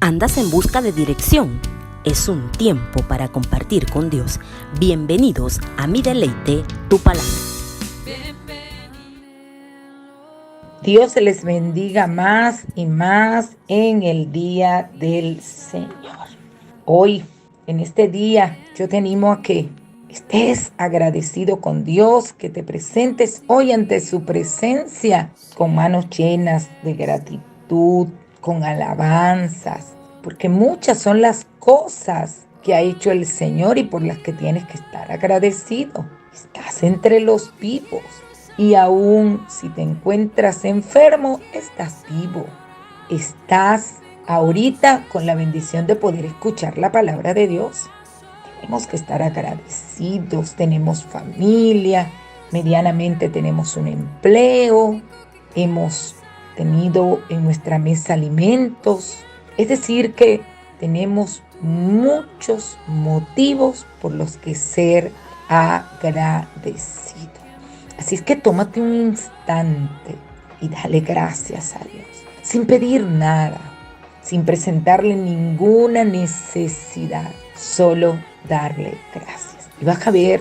¿Andas en busca de dirección? Es un tiempo para compartir con Dios. Bienvenidos a Mi Deleite, Tu Palabra. Dios les bendiga más y más en el día del Señor. Hoy, en este día, yo te animo a que estés agradecido con Dios, que te presentes hoy ante su presencia con manos llenas de gratitud, con alabanzas, porque muchas son las cosas que ha hecho el Señor y por las que tienes que estar agradecido. Estás entre los vivos. Y aún si te encuentras enfermo, estás vivo. Estás ahorita con la bendición de poder escuchar la palabra de Dios. Tenemos que estar agradecidos, tenemos familia, medianamente tenemos un empleo, hemos tenido en nuestra mesa alimentos. Es decir, que tenemos muchos motivos por los que ser agradecidos. Así es que tómate un instante y dale gracias a Dios, sin pedir nada, sin presentarle ninguna necesidad, solo darle gracias. Y vas a ver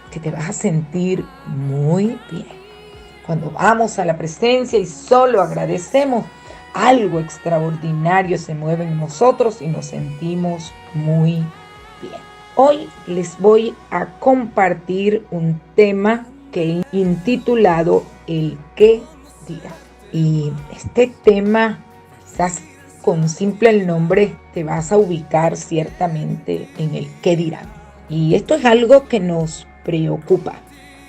que te vas a sentir muy bien. Cuando vamos a la presencia y solo agradecemos, algo extraordinario se mueve en nosotros y nos sentimos muy bien. Hoy les voy a compartir un tema que he intitulado El qué dirá. Y este tema, quizás con simple el nombre, te vas a ubicar ciertamente en el qué dirán. Y esto es algo que nos preocupa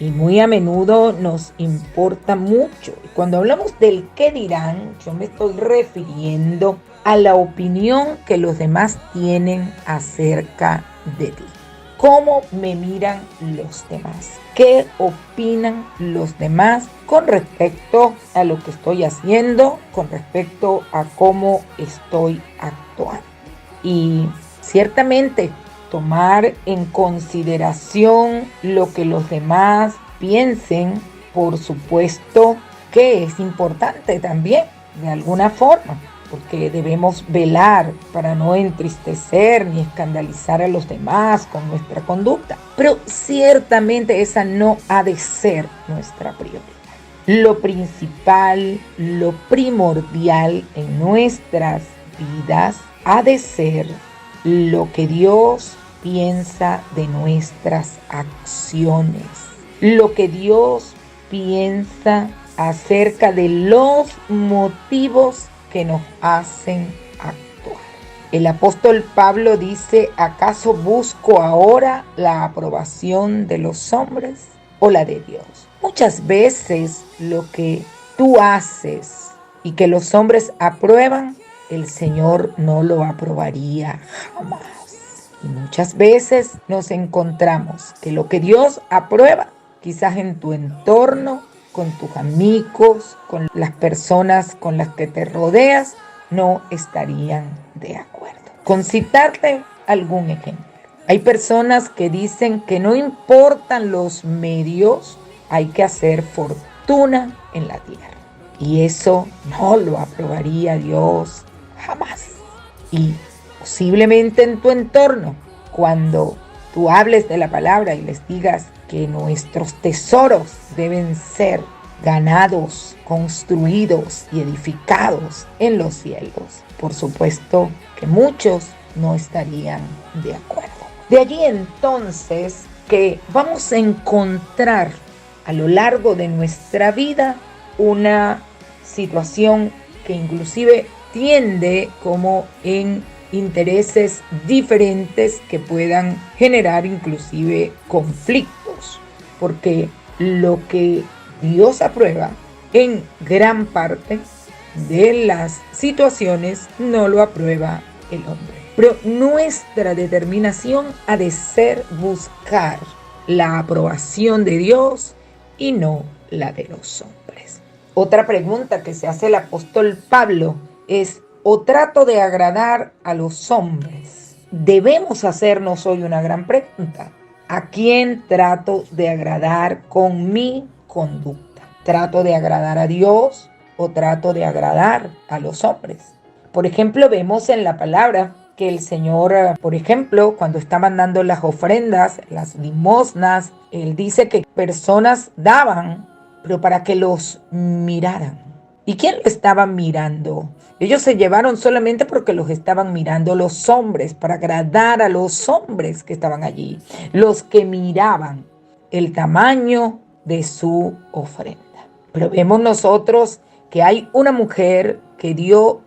y muy a menudo nos importa mucho. Y cuando hablamos del qué dirán, yo me estoy refiriendo a la opinión que los demás tienen acerca de ti. ¿Cómo me miran los demás? ¿Qué opinan los demás con respecto a lo que estoy haciendo, con respecto a cómo estoy actuando? Y ciertamente tomar en consideración lo que los demás piensen, por supuesto que es importante también, de alguna forma, porque debemos velar para no entristecer ni escandalizar a los demás con nuestra conducta. Pero ciertamente esa no ha de ser nuestra prioridad. Lo principal, lo primordial en nuestras vidas ha de ser lo que Dios piensa de nuestras acciones, lo que Dios piensa acerca de los motivos que nos hacen actuar. El apóstol Pablo dice: ¿acaso busco ahora la aprobación de los hombres o la de Dios? Muchas veces lo que tú haces y que los hombres aprueban, el Señor no lo aprobaría jamás. Y muchas veces nos encontramos que lo que Dios aprueba, quizás en tu entorno, con tus amigos, con las personas con las que te rodeas, no estarían de acuerdo. Con citarte algún ejemplo. Hay personas que dicen que no importan los medios, hay que hacer fortuna en la tierra. Y eso no lo aprobaría Dios jamás. Y posiblemente en tu entorno, cuando tú hables de la palabra y les digas que nuestros tesoros deben ser ganados, construidos y edificados en los cielos, por supuesto que muchos no estarían de acuerdo. De allí entonces que vamos a encontrar a lo largo de nuestra vida una situación que inclusive tiende como en intereses diferentes que puedan generar inclusive conflictos, porque lo que Dios aprueba en gran parte de las situaciones no lo aprueba el hombre. Pero nuestra determinación ha de ser buscar la aprobación de Dios y no la de los hombres. Otra pregunta que se hace el apóstol Pablo es: ¿o trato de agradar a los hombres? Debemos hacernos hoy una gran pregunta. ¿A quién trato de agradar con mi conducta? ¿Trato de agradar a Dios o trato de agradar a los hombres? Por ejemplo, vemos en la palabra que el Señor, por ejemplo, cuando está mandando las ofrendas, las limosnas, Él dice que personas daban, pero para que los miraran. ¿Y quién lo estaba mirando? Ellos se llevaron solamente porque los estaban mirando los hombres, para agradar a los hombres que estaban allí, los que miraban el tamaño de su ofrenda. Pero vemos nosotros que hay una mujer que dio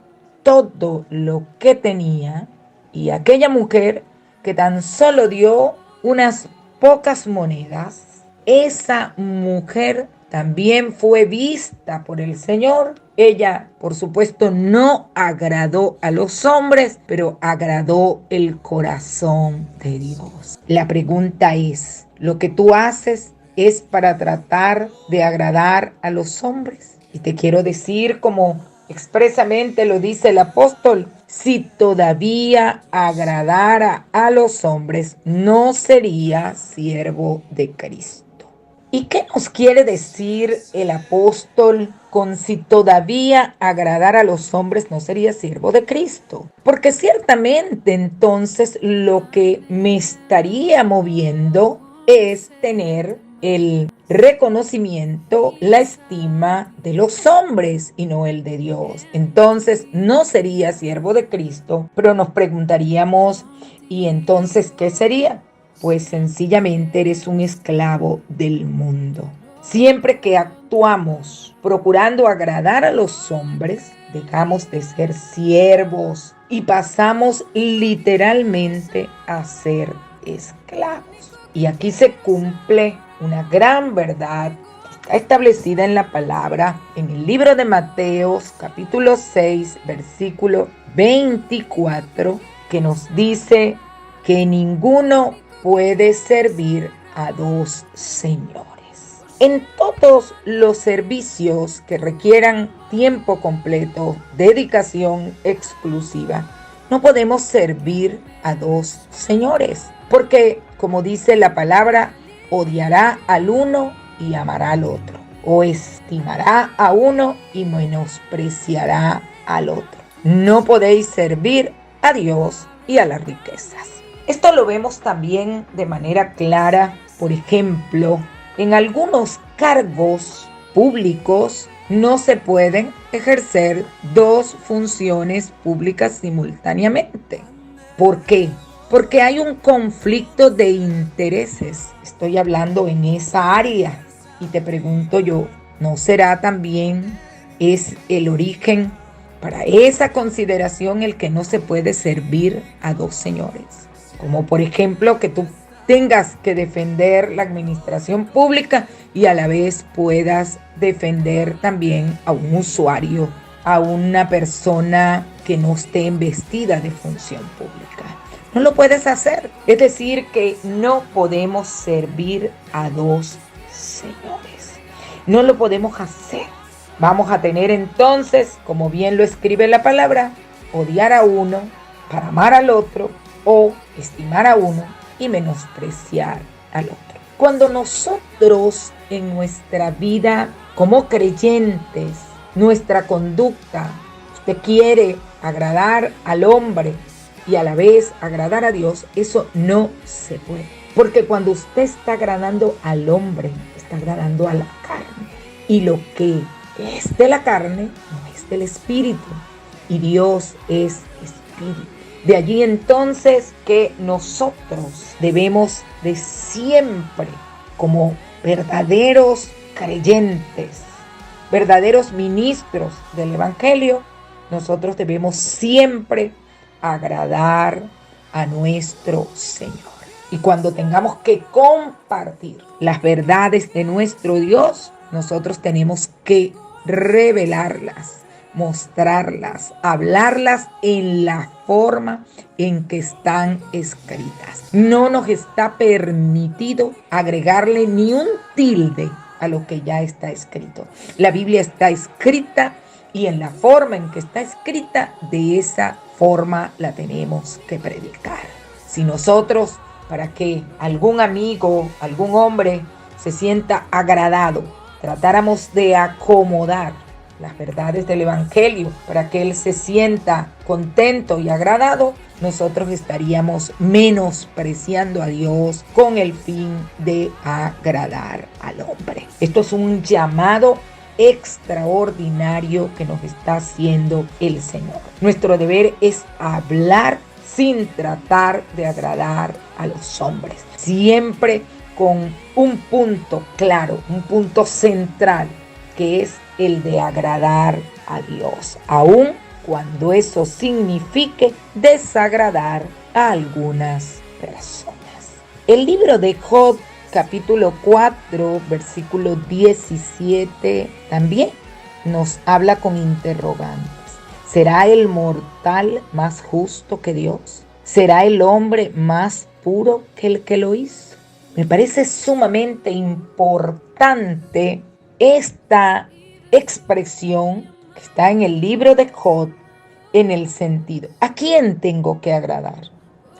todo lo que tenía, y aquella mujer que tan solo dio unas pocas monedas, esa mujer también fue vista por el Señor. Ella, por supuesto, no agradó a los hombres, pero agradó el corazón de Dios. La pregunta es, ¿lo que tú haces es para tratar de agradar a los hombres? Y te quiero decir, como expresamente lo dice el apóstol, si todavía agradara a los hombres, no sería siervo de Cristo. ¿Y qué nos quiere decir el apóstol con si todavía agradara a los hombres no sería siervo de Cristo? Porque ciertamente entonces lo que me estaría moviendo es tener el reconocimiento, la estima de los hombres y no el de Dios. Entonces no sería siervo de Cristo, pero nos preguntaríamos, ¿y entonces qué sería? Pues sencillamente eres un esclavo del mundo. Siempre que actuamos procurando agradar a los hombres, dejamos de ser siervos y pasamos literalmente a ser esclavos. Y aquí se cumple una gran verdad que está establecida en la palabra, en el libro de Mateos, capítulo 6, versículo 24, que nos dice que ninguno puede servir a dos señores. En todos los servicios que requieran tiempo completo, dedicación exclusiva, no podemos servir a dos señores, porque, como dice la palabra, odiará al uno y amará al otro, o estimará a uno y menospreciará al otro. No podéis servir a Dios y a las riquezas. Esto lo vemos también de manera clara, por ejemplo, en algunos cargos públicos no se pueden ejercer dos funciones públicas simultáneamente. ¿Por qué? Porque hay un conflicto de intereses. Estoy hablando en esa área y te pregunto yo, ¿no será también es el origen para esa consideración el que no se puede servir a dos señores? Como por ejemplo que tú tengas que defender la administración pública y a la vez puedas defender también a un usuario, a una persona que no esté investida de función pública. No lo puedes hacer. Es decir, que no podemos servir a dos señores. No lo podemos hacer. Vamos a tener entonces, como bien lo escribe la palabra, odiar a uno para amar al otro, o estimar a uno y menospreciar al otro. Cuando nosotros en nuestra vida como creyentes, nuestra conducta, usted quiere agradar al hombre y a la vez agradar a Dios, eso no se puede. Porque cuando usted está agradando al hombre, está agradando a la carne. Y lo que es de la carne no es del espíritu. Y Dios es espíritu. De allí entonces que nosotros debemos de siempre, como verdaderos creyentes, verdaderos ministros del Evangelio, nosotros debemos siempre agradar a nuestro Señor. Y cuando tengamos que compartir las verdades de nuestro Dios, nosotros tenemos que revelarlas, mostrarlas, hablarlas en la forma en que están escritas. No nos está permitido agregarle ni un tilde a lo que ya está escrito. La Biblia está escrita y en la forma en que está escrita, de esa forma la tenemos que predicar. Si nosotros, para que algún amigo, algún hombre se sienta agradado, tratáramos de acomodar las verdades del Evangelio para que Él se sienta contento y agradado, nosotros estaríamos menospreciando a Dios con el fin de agradar al hombre. Esto es un llamado extraordinario que nos está haciendo el Señor. Nuestro deber es hablar sin tratar de agradar a los hombres, siempre con un punto claro, un punto central, que es el de agradar a Dios, aun cuando eso signifique desagradar a algunas personas. El libro de Job, capítulo 4, versículo 17, también nos habla con interrogantes. ¿Será el mortal más justo que Dios? ¿Será el hombre más puro que el que lo hizo? Me parece sumamente importante esta expresión que está en el libro de Job, en el sentido: ¿a quién tengo que agradar?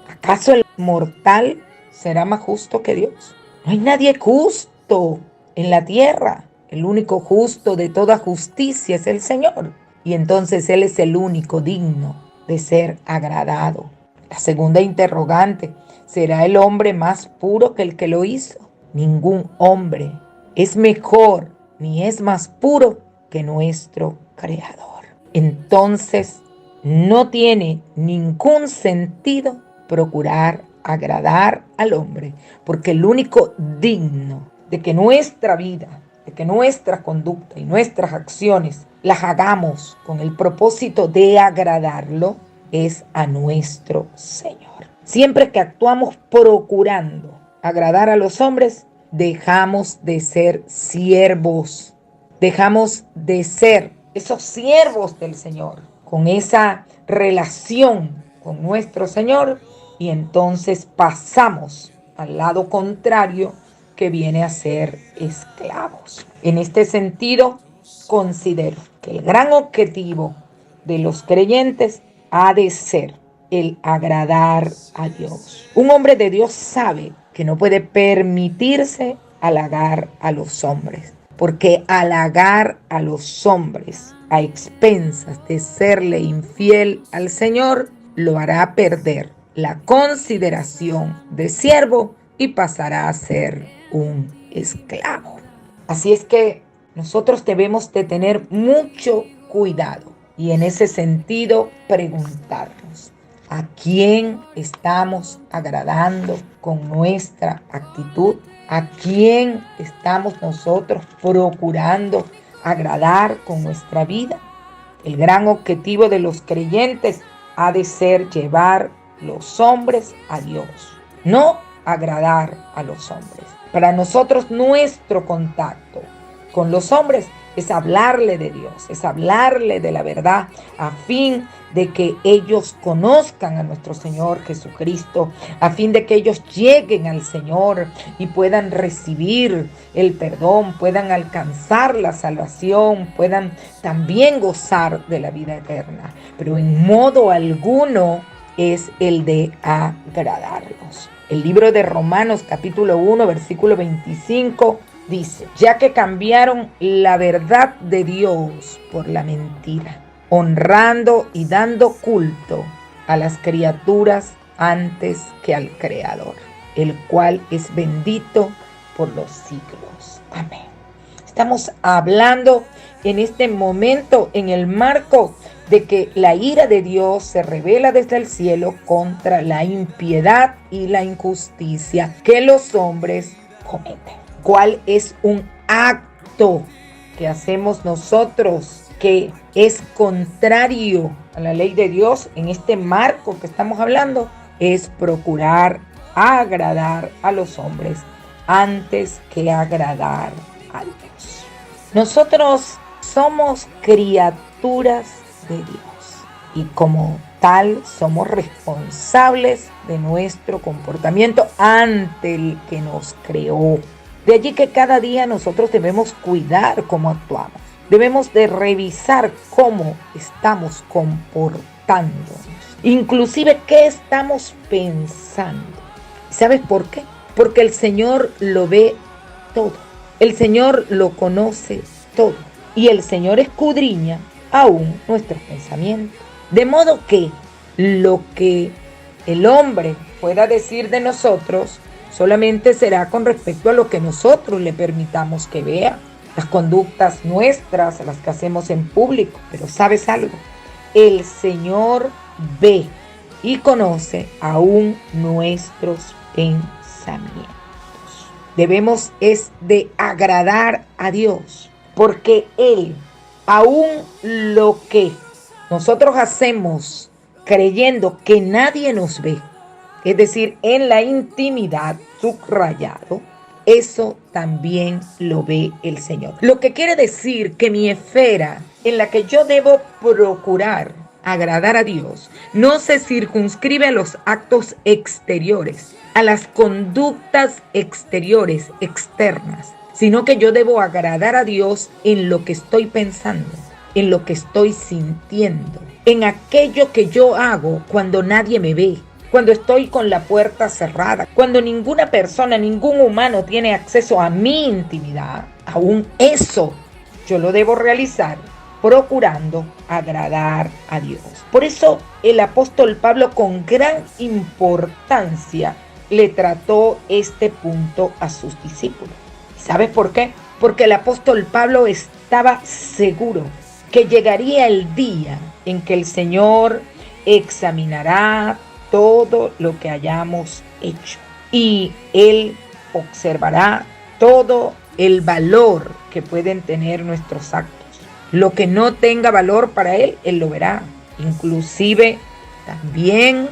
¿Acaso el mortal será más justo que Dios? No hay nadie justo en la tierra. El único justo de toda justicia es el Señor. Y entonces Él es el único digno de ser agradado. La segunda interrogante: ¿será el hombre más puro que el que lo hizo? Ningún hombre es mejor ni es más puro que nuestro Creador. Entonces, no tiene ningún sentido procurar agradar al hombre, porque el único digno de que nuestra vida, de que nuestra conducta y nuestras acciones las hagamos con el propósito de agradarlo, es a nuestro Señor. Siempre que actuamos procurando agradar a los hombres, dejamos de ser siervos, dejamos de ser esos siervos del Señor, con esa relación con nuestro Señor, y entonces pasamos al lado contrario, que viene a ser esclavos. En este sentido, considero que el gran objetivo de los creyentes ha de ser el agradar a Dios. Un hombre de Dios sabe que no puede permitirse halagar a los hombres, porque halagar a los hombres a expensas de serle infiel al Señor lo hará perder la consideración de siervo y pasará a ser un esclavo. Así es que nosotros debemos de tener mucho cuidado y en ese sentido preguntarnos: ¿a quién estamos agradando con nuestra actitud? ¿A quién estamos nosotros procurando agradar con nuestra vida? El gran objetivo de los creyentes ha de ser llevar los hombres a Dios, no agradar a los hombres. Para nosotros, nuestro contacto con los hombres es hablarle de Dios, es hablarle de la verdad, a fin de que ellos conozcan a nuestro Señor Jesucristo, a fin de que ellos lleguen al Señor y puedan recibir el perdón, puedan alcanzar la salvación, puedan también gozar de la vida eterna. Pero en modo alguno es el de agradarlos. El libro de Romanos, capítulo 1, versículo 25, dice: ya que cambiaron la verdad de Dios por la mentira, honrando y dando culto a las criaturas antes que al Creador, el cual es bendito por los siglos. Amén. Estamos hablando en este momento en el marco de que la ira de Dios se revela desde el cielo contra la impiedad y la injusticia que los hombres cometen. ¿Cuál es un acto que hacemos nosotros que es contrario a la ley de Dios en este marco que estamos hablando? Es procurar agradar a los hombres antes que agradar a Dios. Nosotros somos criaturas de Dios y como tal somos responsables de nuestro comportamiento ante el que nos creó. De allí que cada día nosotros debemos cuidar cómo actuamos. Debemos de revisar cómo estamos comportándonos, inclusive qué estamos pensando. ¿Sabes por qué? Porque el Señor lo ve todo. El Señor lo conoce todo. y el Señor escudriña aún nuestros pensamientos. De modo que lo que el hombre pueda decir de nosotros solamente será con respecto a lo que nosotros le permitamos que vea, las conductas nuestras, las que hacemos en público. Pero ¿sabes algo? El Señor ve y conoce aún nuestros pensamientos. Debemos es de agradar a Dios, porque Él, aún lo que nosotros hacemos creyendo que nadie nos ve, es decir, en la intimidad, subrayado, eso también lo ve el Señor. Lo que quiere decir que mi esfera en la que yo debo procurar agradar a Dios no se circunscribe a los actos exteriores, a las conductas exteriores, externas, sino que yo debo agradar a Dios en lo que estoy pensando, en lo que estoy sintiendo, en aquello que yo hago cuando nadie me ve, cuando estoy con la puerta cerrada, cuando ninguna persona, ningún humano tiene acceso a mi intimidad. Aún eso yo lo debo realizar procurando agradar a Dios. Por eso el apóstol Pablo con gran importancia le trató este punto a sus discípulos. ¿Sabes por qué? Porque el apóstol Pablo estaba seguro que llegaría el día en que el Señor examinará todo lo que hayamos hecho y Él observará todo el valor que pueden tener nuestros actos. Lo que no tenga valor para Él, Él lo verá. Inclusive también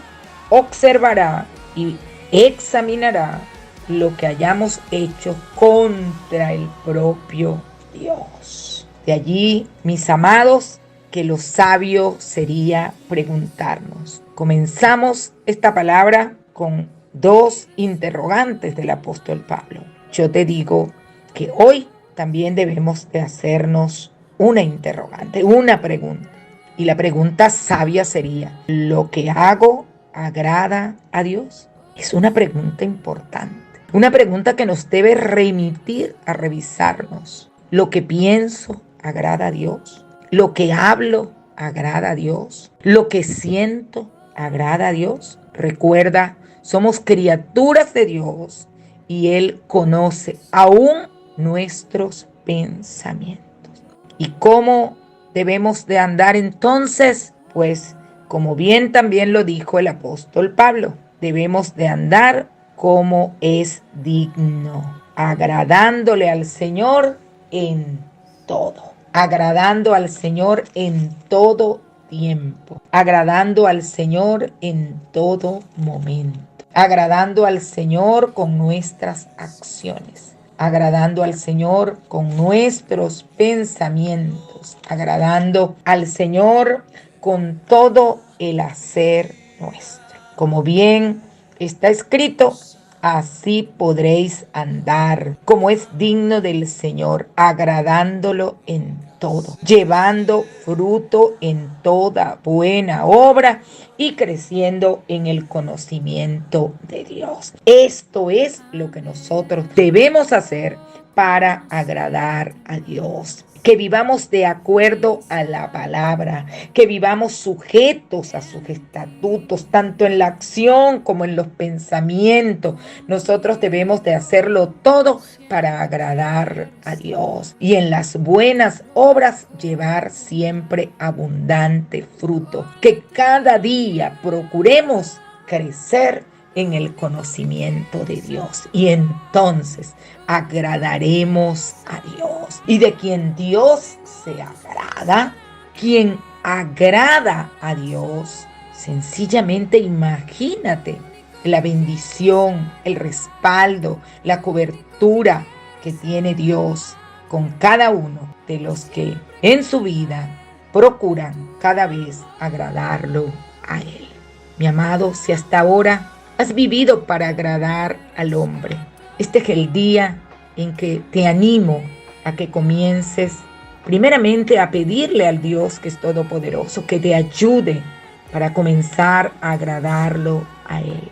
observará y examinará lo que hayamos hecho contra el propio Dios. De allí, mis amados, que lo sabio sería preguntarnos. Comenzamos esta palabra con dos interrogantes del apóstol Pablo. Yo te digo que hoy también debemos de hacernos una interrogante, una pregunta. Y la pregunta sabia sería, ¿lo que hago agrada a Dios? Es una pregunta importante. Una pregunta que nos debe remitir a revisarnos. ¿Lo que pienso agrada a Dios? ¿Lo que hablo agrada a Dios? ¿Lo que siento agrada a Dios? Recuerda, somos criaturas de Dios y Él conoce aún nuestros pensamientos. ¿Y cómo debemos de andar entonces? Pues como bien también lo dijo el apóstol Pablo, debemos de andar como es digno, agradándole al Señor en todo, agradando al Señor en todo tiempo, agradando al Señor en todo momento, agradando al Señor con nuestras acciones, agradando al Señor con nuestros pensamientos, agradando al Señor con todo el hacer nuestro. Como bien está escrito, así podréis andar, como es digno del Señor, agradándolo en todo, llevando fruto en toda buena obra y creciendo en el conocimiento de Dios. Esto es lo que nosotros debemos hacer para agradar a Dios. Que vivamos de acuerdo a la palabra, que vivamos sujetos a sus estatutos, tanto en la acción como en los pensamientos. Nosotros debemos de hacerlo todo para agradar a Dios y en las buenas obras llevar siempre abundante fruto. Que cada día procuremos crecer en el conocimiento de Dios y entonces agradaremos a Dios. Y de quien Dios se agrada, quien agrada a Dios, sencillamente imagínate la bendición, el respaldo, la cobertura que tiene Dios con cada uno de los que en su vida procuran cada vez agradarlo a Él. Mi amado, si hasta ahora has vivido para agradar al hombre, este es el día en que te animo a que comiences primeramente a pedirle al Dios que es todopoderoso que te ayude para comenzar a agradarlo a Él.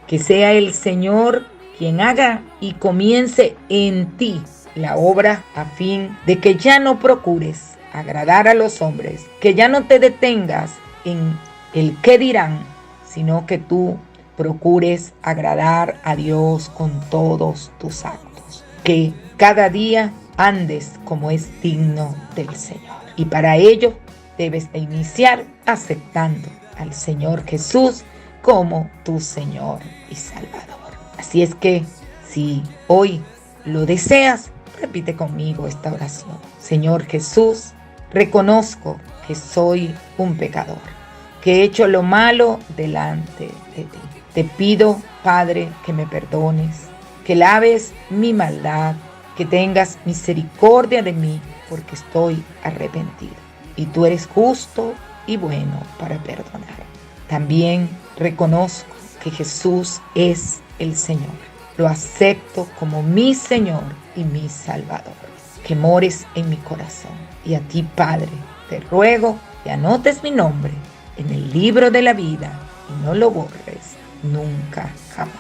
Que sea el Señor quien haga y comience en ti la obra a fin de que ya no procures agradar a los hombres, que ya no te detengas en el qué dirán, sino que tú procures agradar a Dios con todos tus actos. Que cada día andes como es digno del Señor. Y para ello debes de iniciar aceptando al Señor Jesús como tu Señor y Salvador. Así es que si hoy lo deseas, repite conmigo esta oración. Señor Jesús, reconozco que soy un pecador, que he hecho lo malo delante de ti. Te pido, Padre, que me perdones, que laves mi maldad, que tengas misericordia de mí, porque estoy arrepentido. Y tú eres justo y bueno para perdonar. También reconozco que Jesús es el Señor. Lo acepto como mi Señor y mi Salvador. Que mores en mi corazón. Y a ti, Padre, te ruego que anotes mi nombre en el libro de la vida y no lo borres nunca, jamás.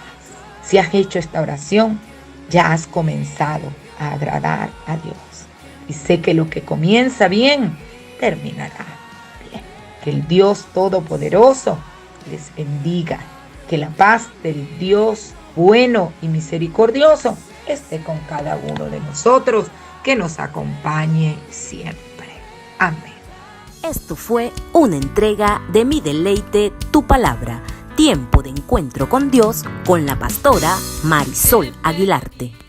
Si has hecho esta oración, ya has comenzado a agradar a Dios. Y sé que lo que comienza bien, terminará bien. Que el Dios Todopoderoso les bendiga. Que la paz del Dios bueno y misericordioso esté con cada uno de nosotros, que nos acompañe siempre. Amén. Esto fue una entrega de Mi Deleite, Tu Palabra, tiempo de encuentro con Dios, con la pastora Marisol Aguilarte.